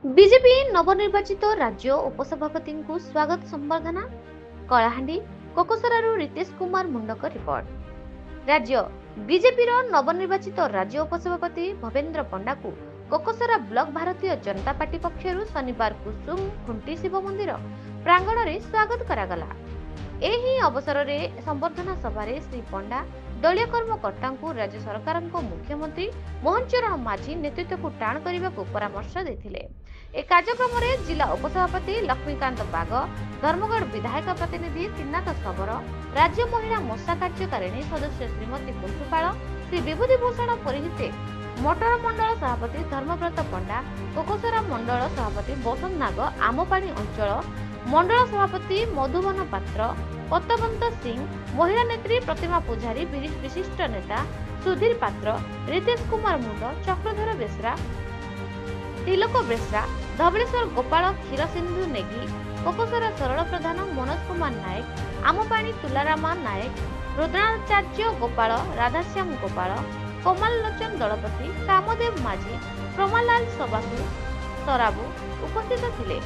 BJP ନବନିର୍ବାଚିତ ରାଜ୍ୟ ଉପସଭାପତିଙ୍କୁ ସ୍ୱାଗତ ସମ୍ବର୍ଦ୍ଧନା। କଳାହାଣ୍ଡି କୋକସରାରୁ ରିତେଶ କୁମାର ମୁଣ୍ଡକ ରିପୋର୍ଟ। ରାଜ୍ୟ ବିଜେପିର ନବନିର୍ବାଚିତ ରାଜ୍ୟ ଉପସଭାପତି ଭବେନ୍ଦ୍ର ପଣ୍ଡାଙ୍କୁ କୋକସରା ବ୍ଲକ ଭାରତୀୟ ଜନତା ପାର୍ଟି ପକ୍ଷରୁ ଶନିବାର କୁସୁମ ଖୁଣ୍ଟି ଶିବ ମନ୍ଦିର ପ୍ରାଙ୍ଗଣରେ ସ୍ୱାଗତ କରାଗଲା। ଏହି ଅବସରରେ ସମ୍ବର୍ଦ୍ଧନା ସଭାରେ ଶ୍ରୀ ପଣ୍ଡା ଦଳୀୟ କର୍ମକର୍ତ୍ତାଙ୍କୁ ରାଜ୍ୟ ସରକାରଙ୍କ ମୁଖ୍ୟମନ୍ତ୍ରୀ ମୋହନ ଚରଣ ମାଝୀ ନେତୃତ୍ୱକୁ ଟାଣ କରିବାକୁ ପରାମର୍ଶ ଦେଇଥିଲେ। ଏ କାର୍ଯ୍ୟକ୍ରମରେ ଜିଲ୍ଲା ଉପସଭାପତି ଲକ୍ଷ୍ମୀକାନ୍ତ ବାଗ, ଧର୍ମଗଡ଼ ବିଧାୟକ ପ୍ରତିନିଧି ତ୍ରିନାଥ ଶବର, ରାଜ୍ୟ ମହିଳା ମୋର୍ଚ୍ଚା କାର୍ଯ୍ୟକାରିଣୀ ସଦସ୍ୟ ଶ୍ରୀମତୀ କୁନ୍ତୁପାଳ, ଶ୍ରୀ ବିଭୂତି ଭୂଷଣ ପରିହିତେ, ମଟର ମଣ୍ଡଳ ସଭାପତି ଧର୍ମବ୍ରତ ପଣ୍ଡା, କୋକସରା ମଣ୍ଡଳ ସଭାପତି ବସନ୍ତ ନାଗ, ଆମପାଣି ଅଞ୍ଚଳ ମଣ୍ଡଳ ସଭାପତି ମଧୁବନ ପାତ୍ର, ପତବନ୍ତ ସିଂ, ମହିଳା ନେତ୍ରୀ ପ୍ରତିମା ପୂଜାରୀ, ବିଶିଷ୍ଟ ନେତା ସୁଧୀର ପାତ୍ର, ରିତେଶ କୁମାର ମୁଣ୍ଡ, ଚକ୍ରଧର ବେଶ୍ରା, ତିଲକ ବେଶ୍ରା, ଧବଳେଶ୍ୱର ଗୋପାଳ, କ୍ଷୀରସିନ୍ଧୁ ନେଗୀ, କୋକସରା ସରଳ ପ୍ରଧାନ, ମନୋଜ କୁମାର ନାୟକ, ଆମପାଣି ତୁଲାରାମା ନାୟକ, ରୁଦ୍ରାଚାର୍ଯ୍ୟ ଗୋପାଳ, ରାଧାଶ୍ୟାମ ଗୋପାଳ, କମଲ ଲୋଚନ ଦଳପତି, କାମଦେବ ମାଝୀ, ପ୍ରମାଲାଲ ସବାସୁ ସରାବୁ ଉପସ୍ଥିତ ଥିଲେ।